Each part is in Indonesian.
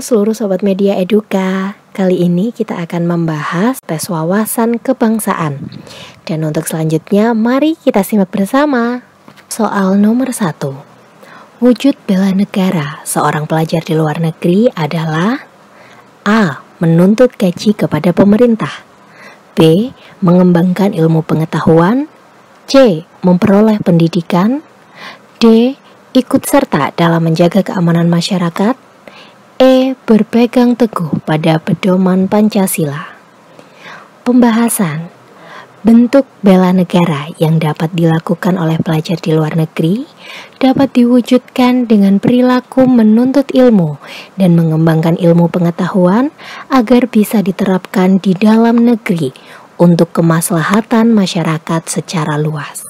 seluruh Sobat Media Eduka. Kali ini kita akan membahas tes wawasan kebangsaan. Dan untuk selanjutnya, mari kita simak bersama. Soal nomor 1. Wujud bela negara seorang pelajar di luar negeri adalah A. Menuntut gaji kepada pemerintah, B. Mengembangkan ilmu pengetahuan, C. Memperoleh pendidikan, D. Ikut serta dalam menjaga keamanan masyarakat, E. Berpegang teguh pada pedoman Pancasila. Pembahasan. Bentuk bela negara yang dapat dilakukan oleh pelajar di luar negeri dapat diwujudkan dengan perilaku menuntut ilmu dan mengembangkan ilmu pengetahuan agar bisa diterapkan di dalam negeri untuk kemaslahatan masyarakat secara luas.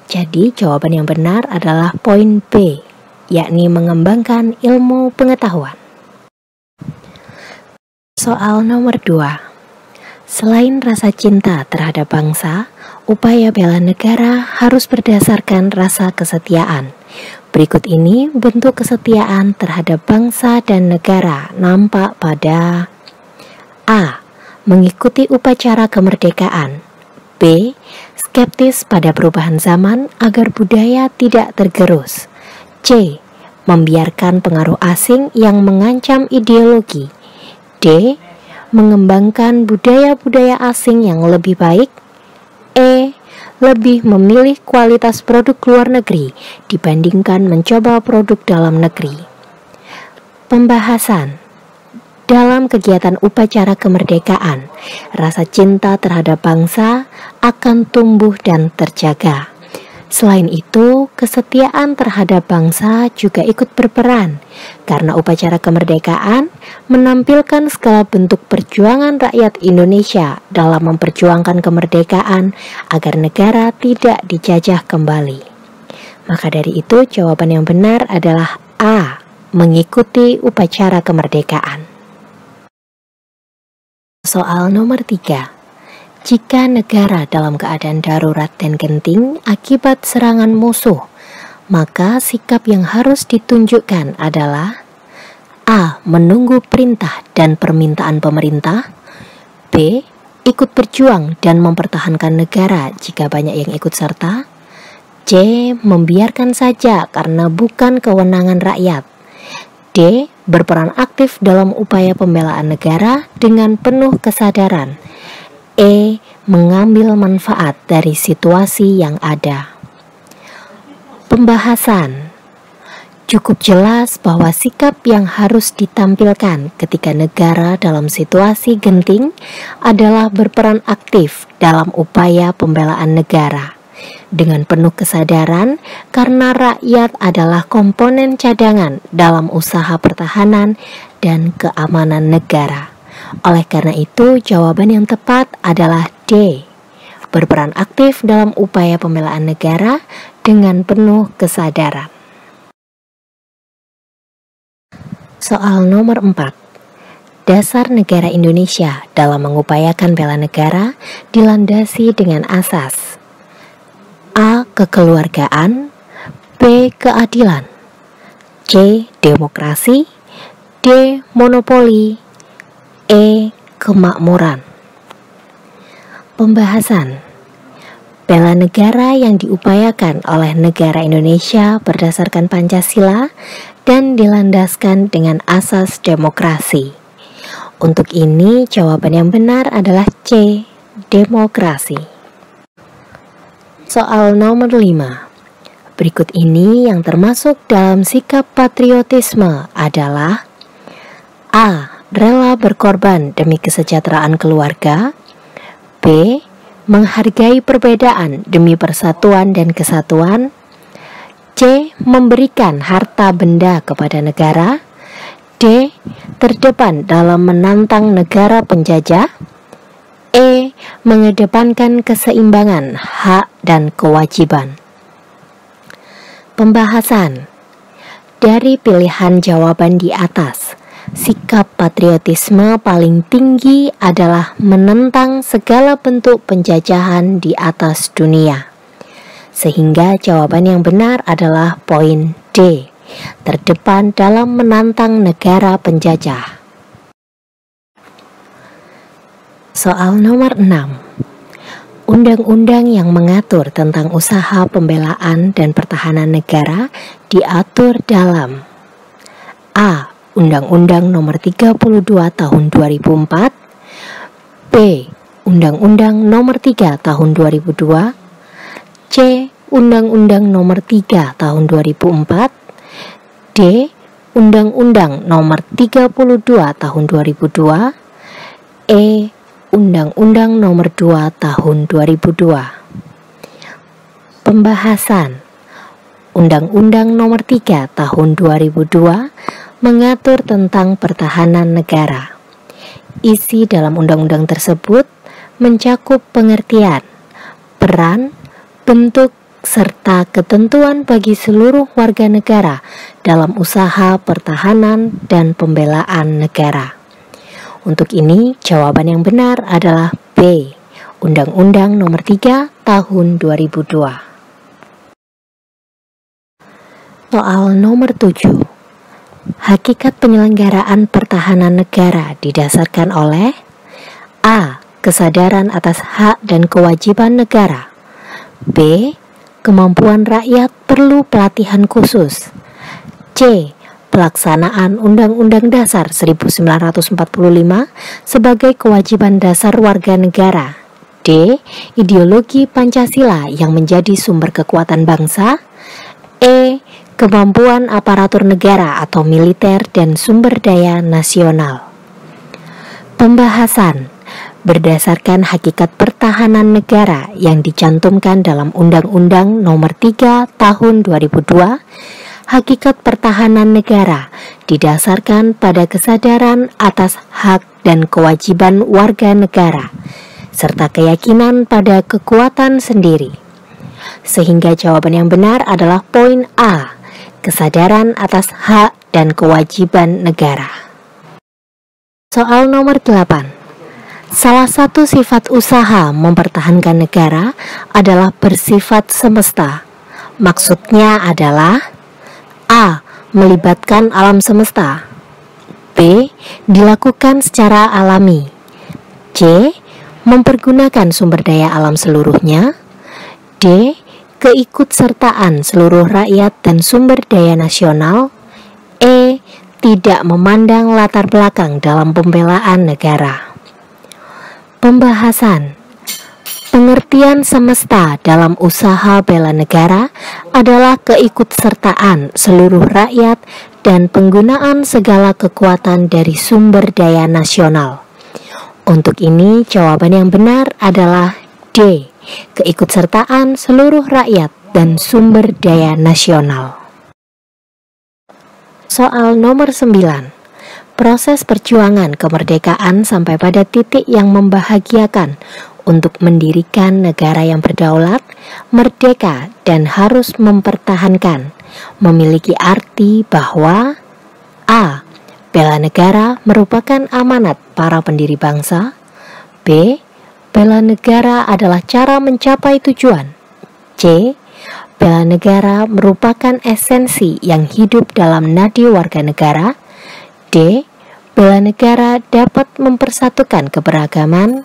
Jadi jawaban yang benar adalah poin B, yakni mengembangkan ilmu pengetahuan. Soal nomor 2. Selain rasa cinta terhadap bangsa, upaya bela negara harus berdasarkan rasa kesetiaan. Berikut ini bentuk kesetiaan terhadap bangsa dan negara nampak pada A. Mengikuti upacara kemerdekaan, B. Skeptis pada perubahan zaman agar budaya tidak tergerus, C. Membiarkan pengaruh asing yang mengancam ideologi, D. Mengembangkan budaya-budaya asing yang lebih baik, E. Lebih memilih kualitas produk luar negeri dibandingkan mencoba produk dalam negeri. Pembahasan. Dalam kegiatan upacara kemerdekaan, rasa cinta terhadap bangsa akan tumbuh dan terjaga. Selain itu, kesetiaan terhadap bangsa juga ikut berperan, karena upacara kemerdekaan menampilkan segala bentuk perjuangan rakyat Indonesia dalam memperjuangkan kemerdekaan agar negara tidak dijajah kembali. Maka dari itu, jawaban yang benar adalah A. Mengikuti upacara kemerdekaan. Soal nomor 3. Jika negara dalam keadaan darurat dan genting akibat serangan musuh, maka sikap yang harus ditunjukkan adalah A. Menunggu perintah dan permintaan pemerintah, B. Ikut berjuang dan mempertahankan negara jika banyak yang ikut serta, C. Membiarkan saja karena bukan kewenangan rakyat, D. Berperan aktif dalam upaya pembelaan negara dengan penuh kesadaran, E. Mengambil manfaat dari situasi yang ada. Pembahasan. Cukup jelas bahwa sikap yang harus ditampilkan ketika negara dalam situasi genting adalah berperan aktif dalam upaya pembelaan negara dengan penuh kesadaran karena rakyat adalah komponen cadangan dalam usaha pertahanan dan keamanan negara. Oleh karena itu, jawaban yang tepat adalah D. Berperan aktif dalam upaya pembelaan negara dengan penuh kesadaran. Soal nomor 4. Dasar negara Indonesia dalam mengupayakan bela negara dilandasi dengan asas A. Kekeluargaan, B. Keadilan, C. Demokrasi, D. Monopoli, E. Kemakmuran. Pembahasan. Bela negara yang diupayakan oleh negara Indonesia berdasarkan Pancasila dan dilandaskan dengan asas demokrasi. Untuk ini, jawaban yang benar adalah C. Demokrasi. Soal nomor 5. Berikut ini yang termasuk dalam sikap patriotisme adalah A. Rela berkorban demi kesejahteraan keluarga, B. Menghargai perbedaan demi persatuan dan kesatuan, C. Memberikan harta benda kepada negara, D. Terdepan dalam menantang negara penjajah, E. Mengedepankan keseimbangan hak dan kewajiban. Pembahasan. Dari pilihan jawaban di atas, sikap patriotisme paling tinggi adalah menentang segala bentuk penjajahan di atas dunia. Sehingga jawaban yang benar adalah poin D, terdepan dalam menantang negara penjajah. Soal nomor 6. Undang-undang yang mengatur tentang usaha pembelaan dan pertahanan negara diatur dalam A. Undang-Undang Nomor 32 Tahun 2004, B. Undang-Undang Nomor 3 Tahun 2002, C. Undang-Undang Nomor 3 Tahun 2004, D. Undang-Undang Nomor 32 Tahun 2002, E. Undang-Undang Nomor 2 Tahun 2002. Pembahasan. Undang-Undang Nomor 3 Tahun 2002 mengatur tentang pertahanan negara. Isi dalam undang-undang tersebut mencakup pengertian, peran, bentuk, serta ketentuan bagi seluruh warga negara dalam usaha pertahanan dan pembelaan negara. Untuk ini, jawaban yang benar adalah B. Undang-Undang Nomor 3 Tahun 2002. Soal nomor 7. Hakikat penyelenggaraan pertahanan negara didasarkan oleh A. Kesadaran atas hak dan kewajiban negara, B. Kemampuan rakyat perlu pelatihan khusus, C. Pelaksanaan Undang-Undang Dasar 1945 sebagai kewajiban dasar warga negara, D. Ideologi Pancasila yang menjadi sumber kekuatan bangsa, E. Kemampuan aparatur negara atau militer dan sumber daya nasional. Pembahasan. Berdasarkan hakikat pertahanan negara yang dicantumkan dalam Undang-Undang Nomor 3 Tahun 2002, hakikat pertahanan negara didasarkan pada kesadaran atas hak dan kewajiban warga negara, serta keyakinan pada kekuatan sendiri. Sehingga jawaban yang benar adalah poin A, kesadaran atas hak dan kewajiban negara. Soal nomor 8. Salah satu sifat usaha mempertahankan negara adalah bersifat semesta. Maksudnya adalah A. Melibatkan alam semesta, B. Dilakukan secara alami, C. Mempergunakan sumber daya alam seluruhnya, D. Keikutsertaan seluruh rakyat dan sumber daya nasional, E. Tidak memandang latar belakang dalam pembelaan negara. Pembahasan. Pengertian semesta dalam usaha bela negara adalah keikutsertaan seluruh rakyat dan penggunaan segala kekuatan dari sumber daya nasional. Untuk ini, jawaban yang benar adalah D. Keikutsertaan seluruh rakyat dan sumber daya nasional. Soal nomor 9. Proses perjuangan kemerdekaan sampai pada titik yang membahagiakan untuk mendirikan negara yang berdaulat, merdeka, dan harus mempertahankan, memiliki arti bahwa A. Bela negara merupakan amanat para pendiri bangsa, B. Bela negara adalah cara mencapai tujuan, C. Bela negara merupakan esensi yang hidup dalam nadi warga negara, D. Bela negara dapat mempersatukan keberagaman,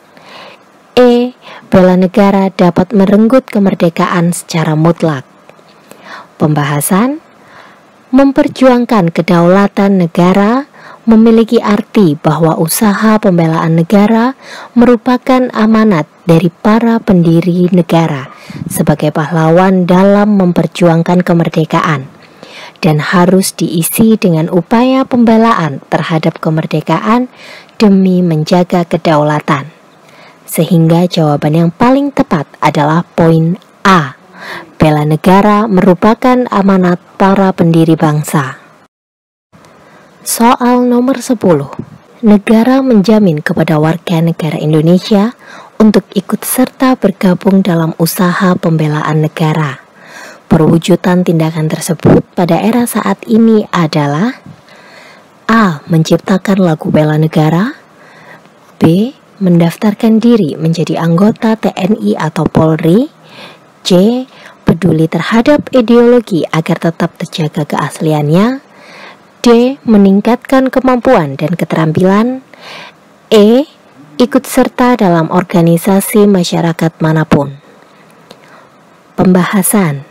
E. Bela negara dapat merenggut kemerdekaan secara mutlak. Pembahasan. Memperjuangkan kedaulatan negara memiliki arti bahwa usaha pembelaan negara merupakan amanat dari para pendiri negara sebagai pahlawan dalam memperjuangkan kemerdekaan, dan harus diisi dengan upaya pembelaan terhadap kemerdekaan demi menjaga kedaulatan. Sehingga jawaban yang paling tepat adalah poin A. Bela negara merupakan amanat para pendiri bangsa. Soal nomor 10. Negara menjamin kepada warga negara Indonesia untuk ikut serta bergabung dalam usaha pembelaan negara. Perwujudan tindakan tersebut pada era saat ini adalah A. Menciptakan lagu bela negara, B. Mendaftarkan diri menjadi anggota TNI atau Polri, C. peduli terhadap ideologi agar tetap terjaga keasliannya. D. Meningkatkan kemampuan dan keterampilan. E. Ikut serta dalam organisasi masyarakat manapun. Pembahasan.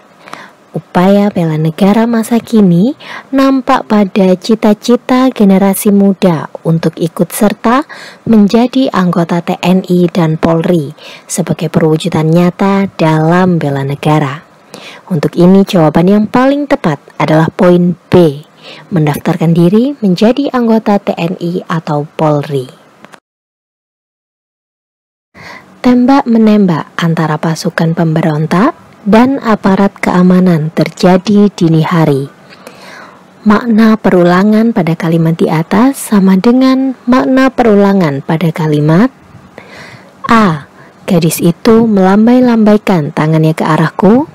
Upaya bela negara masa kini nampak pada cita-cita generasi muda untuk ikut serta menjadi anggota TNI dan Polri sebagai perwujudan nyata dalam bela negara. Untuk ini jawaban yang paling tepat adalah poin B, mendaftarkan diri menjadi anggota TNI atau Polri. Tembak-menembak antara pasukan pemberontak dan aparat keamanan terjadi dini hari. Makna perulangan pada kalimat di atas sama dengan makna perulangan pada kalimat A. Gadis itu melambai-lambaikan tangannya ke arahku.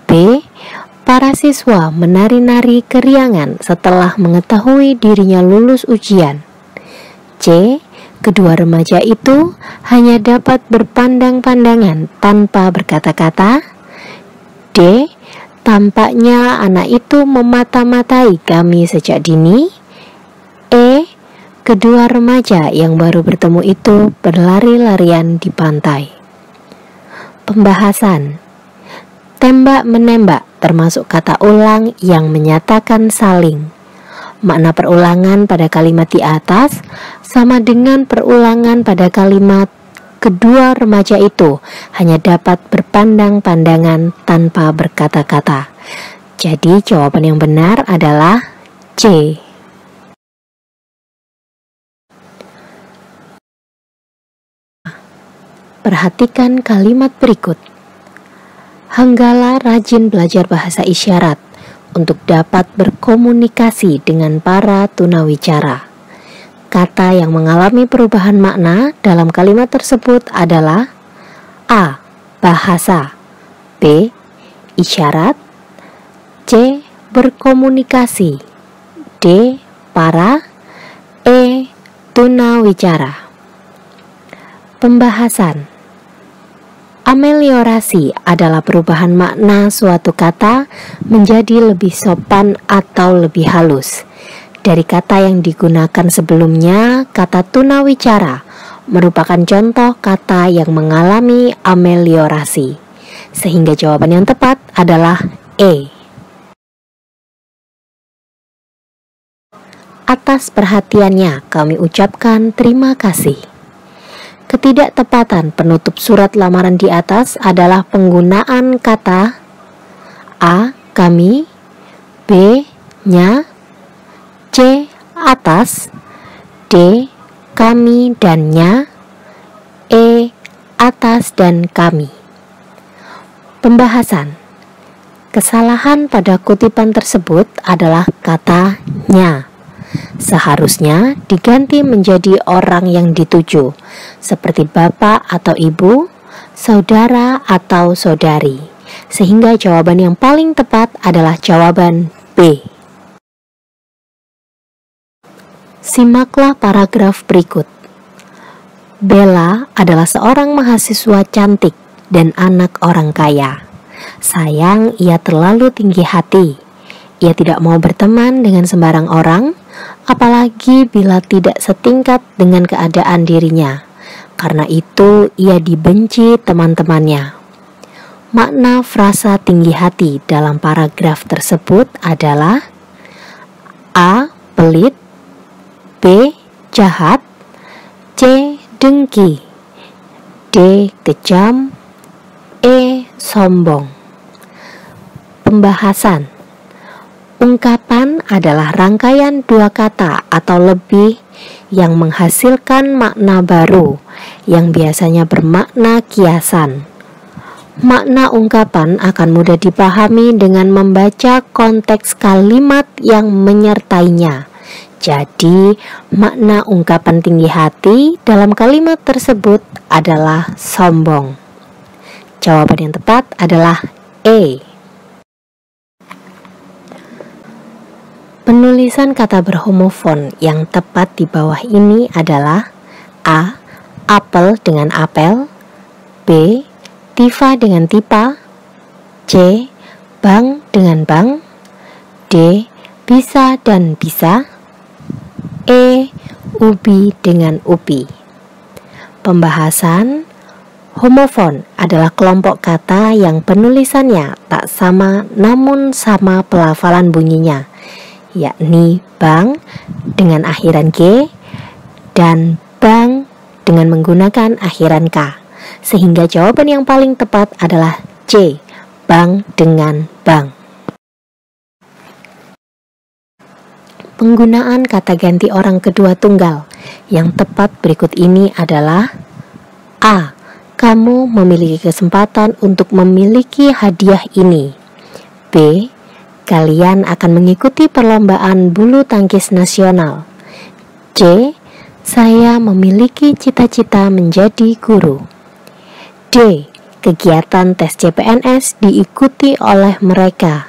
B. Para siswa menari-nari keriangan setelah mengetahui dirinya lulus ujian. C. Kedua remaja itu hanya dapat berpandang-pandangan tanpa berkata-kata. D. Tampaknya anak itu memata-matai kami sejak dini. E. Kedua remaja yang baru bertemu itu berlari-larian di pantai. Pembahasan. Tembak-menembak termasuk kata ulang yang menyatakan saling. Makna perulangan pada kalimat di atas sama dengan perulangan pada kalimat kedua remaja itu hanya dapat berpandang-pandangan tanpa berkata-kata. Jadi jawaban yang benar adalah C. Perhatikan kalimat berikut. Hanggala rajin belajar bahasa isyarat untuk dapat berkomunikasi dengan para tunawicara. Kata yang mengalami perubahan makna dalam kalimat tersebut adalah A. Bahasa, B. Isyarat, C. Berkomunikasi, D. Para, E. Tunawicara. Pembahasan. Ameliorasi adalah perubahan makna suatu kata menjadi lebih sopan atau lebih halus. Dari kata yang digunakan sebelumnya, kata tunawicara merupakan contoh kata yang mengalami ameliorasi. Sehingga jawaban yang tepat adalah E. Atas perhatiannya kami ucapkan terima kasih. Ketidaktepatan penutup surat lamaran di atas adalah penggunaan kata A. Kami, B. Nya, C. Atas, D. Kami dan nya, E. Atas dan kami. Pembahasan. Kesalahan pada kutipan tersebut adalah kata nya. Seharusnya diganti menjadi orang yang dituju, seperti bapak atau ibu, saudara atau saudari. Sehingga jawaban yang paling tepat adalah jawaban B. Simaklah paragraf berikut. Bella adalah seorang mahasiswa cantik dan anak orang kaya. Sayang, ia terlalu tinggi hati. Ia tidak mau berteman dengan sembarang orang, apalagi bila tidak setingkat dengan keadaan dirinya. Karena itu, ia dibenci teman-temannya. Makna frasa tinggi hati dalam paragraf tersebut adalah A. Pelit, B. Jahat, C. Dengki, D. Kejam, E. Sombong. Pembahasan. Ungkapan adalah rangkaian dua kata atau lebih yang menghasilkan makna baru yang biasanya bermakna kiasan. Makna ungkapan akan mudah dipahami dengan membaca konteks kalimat yang menyertainya. Jadi, makna ungkapan tinggi hati dalam kalimat tersebut adalah sombong. Jawaban yang tepat adalah E. Penulisan kata berhomofon yang tepat di bawah ini adalah A. Apel dengan apel, B. Tifa dengan tipa, C. Bank dengan bank. D. Bisa dan bisa. E. Ubi dengan ubi. Pembahasan. Homofon adalah kelompok kata yang penulisannya tak sama namun sama pelafalan bunyinya, yakni bank dengan akhiran G dan bank dengan menggunakan akhiran K. Sehingga jawaban yang paling tepat adalah C, bank dengan bank. Penggunaan kata ganti orang kedua tunggal yang tepat berikut ini adalah A. Kamu memiliki kesempatan untuk memiliki hadiah ini. B. Kalian akan mengikuti perlombaan bulu tangkis nasional. C. Saya memiliki cita-cita menjadi guru. D. Kegiatan tes CPNS diikuti oleh mereka.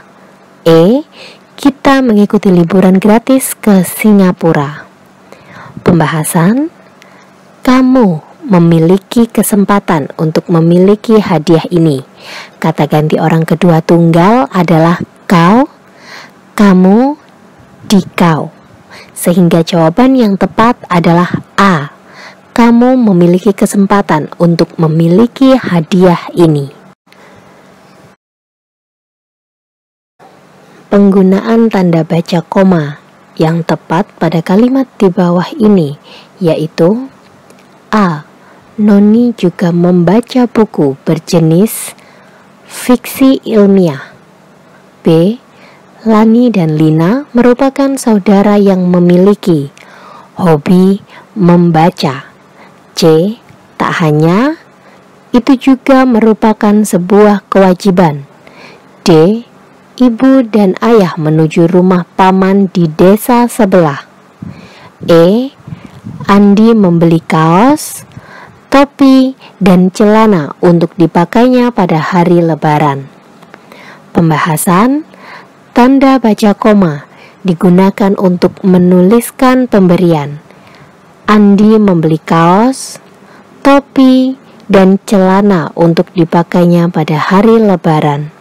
E. Kita mengikuti liburan gratis ke Singapura. Pembahasan. Kamu memiliki kesempatan untuk memiliki hadiah ini. Kata ganti orang kedua tunggal adalah kau, kamu, dikau. Sehingga jawaban yang tepat adalah A. Kamu memiliki kesempatan untuk memiliki hadiah ini. Penggunaan tanda baca koma yang tepat pada kalimat di bawah ini yaitu A. Noni juga membaca buku berjenis fiksi ilmiah. B. Lani dan Lina merupakan saudara yang memiliki hobi membaca. C. Tak hanya itu juga merupakan sebuah kewajiban. D. Ibu dan ayah menuju rumah paman di desa sebelah. E. Andi membeli kaos, topi, dan celana untuk dipakainya pada hari Lebaran. Pembahasan. Tanda baca koma digunakan untuk menuliskan pemberian. Andi membeli kaos, topi, dan celana untuk dipakainya pada hari Lebaran.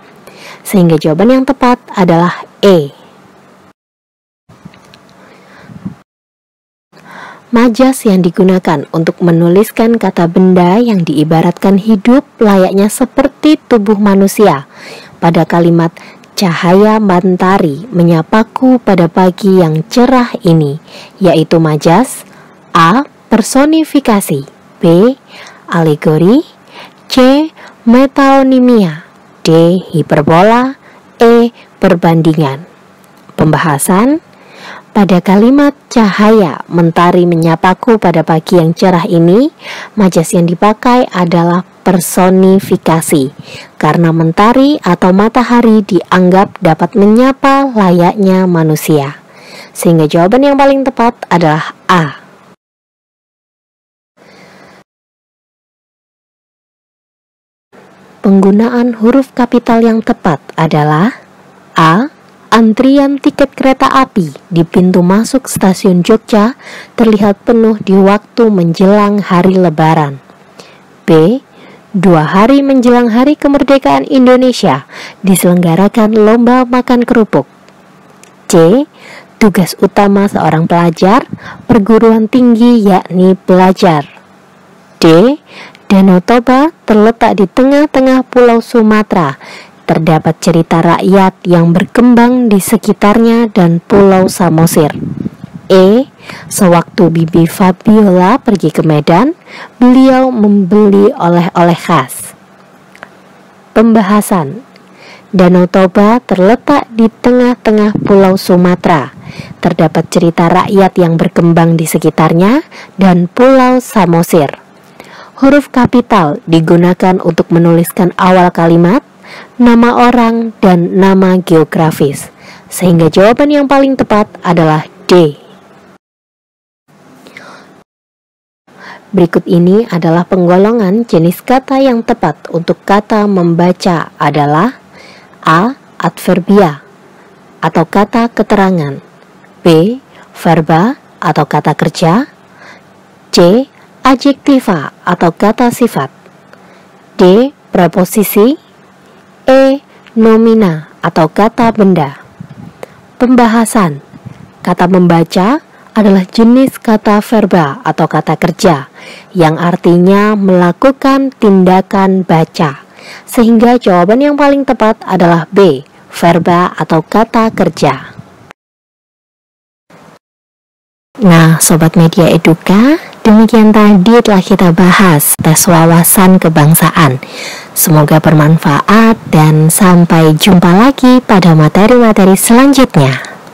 Sehingga jawaban yang tepat adalah E. Majas yang digunakan untuk menuliskan kata benda yang diibaratkan hidup layaknya seperti tubuh manusia. Pada kalimat cahaya mentari menyapaku pada pagi yang cerah ini, yaitu majas A. Personifikasi. B. Alegori. C. Metonimia. D. Hiperbola. E. Perbandingan. Pembahasan. Pada kalimat cahaya mentari menyapaku pada pagi yang cerah ini, majas yang dipakai adalah personifikasi, karena mentari atau matahari dianggap dapat menyapa layaknya manusia. Sehingga jawaban yang paling tepat adalah A. Penggunaan huruf kapital yang tepat adalah A. Antrian tiket kereta api di pintu masuk stasiun Jogja terlihat penuh di waktu menjelang hari Lebaran. B. 2 hari menjelang hari kemerdekaan Indonesia diselenggarakan lomba makan kerupuk. C. Tugas utama seorang pelajar perguruan tinggi yakni belajar. D. Danau Toba terletak di tengah-tengah Pulau Sumatera. Terdapat cerita rakyat yang berkembang di sekitarnya dan Pulau Samosir. E. Sewaktu Bibi Fabiola pergi ke Medan, beliau membeli oleh-oleh khas. Pembahasan. Danau Toba terletak di tengah-tengah Pulau Sumatera. Terdapat cerita rakyat yang berkembang di sekitarnya dan Pulau Samosir. Huruf kapital digunakan untuk menuliskan awal kalimat, nama orang, dan nama geografis. Sehingga jawaban yang paling tepat adalah D. Berikut ini adalah penggolongan jenis kata yang tepat untuk kata membaca adalah A. Adverbia atau kata keterangan. B. Verba atau kata kerja. C. Adjektiva atau kata sifat. D. Preposisi. E. Nomina atau kata benda. Pembahasan. Kata membaca adalah jenis kata verba atau kata kerja yang artinya melakukan tindakan baca. Sehingga jawaban yang paling tepat adalah B, verba atau kata kerja. Nah, Sobat Media Eduka, demikian tadi telah kita bahas tes wawasan kebangsaan. Semoga bermanfaat dan sampai jumpa lagi pada materi-materi selanjutnya.